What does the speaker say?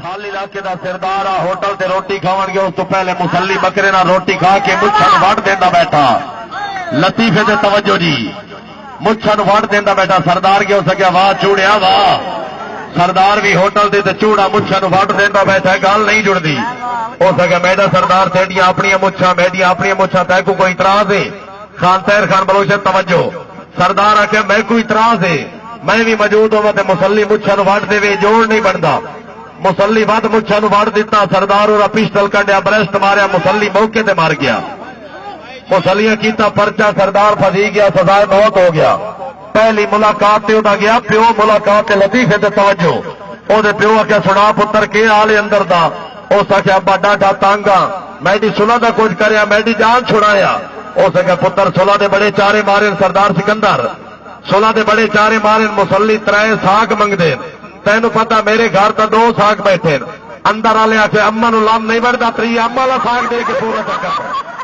خالی علاقے دا سردار آ ہوٹل تے روٹی کھاون گے، اس تو پہلے مسلی بکرے نال روٹی کھا کے مچھاں وڈ دیندا بیٹھا. لطیفے تے توجہ جی، مچھاں وڈ دیندا بیٹھا. سردار کے ہو سکیا واہ چوڑیا واہ. سردار بھی ہوٹل دے تے چوڑا مچھاں وڈ دیندا بیٹھا. گل نہیں جڑدی. ہو سکیا میرا سردار تیڈیاں اپنی مچھاں میڈیاں اپنی مچھاں، تے کو کوئی اعتراض ہے؟ خان طاہر خان بلوچن توجہ. سردار آخیا میں کوئی اعتراض ہے، میں بھی موجود ہوا تے مسلی مچھاں وڈ دے، جوڑ نہیں بنتا. مسلی ود مچھاں وڈ دیتا. سردار اور پسٹل کڈیا، برسٹ ماریا، مسلی موقع تے مار گیا. مسلیاں کیتا پرچا، سردار پھسی گیا، سزائے موت ہو گیا. پہلی ملاقات تے دا گیا پیو، ملاقات تے لطیفے تے توجہ. او دے پیو آخیا سنا پتر کے حال اندر دا؟ اس آخیا ابا ڈاڈا تانگا، میڈی سلح دا کچھ کریا، میڈی جان چھڑایا. اس آخیا پتر سلح دے بڑے چارے مارے. سردار سکندر سلح دے بڑے چارے مارے. مسلی ترے ساگ منگدے. تینوں پتا میرے گھر تو 2 ساگ بیٹھے. اندر والے آخر اما نو لم نہیں بڑھتا، 3 اما والا ساگ دے کے پورا کر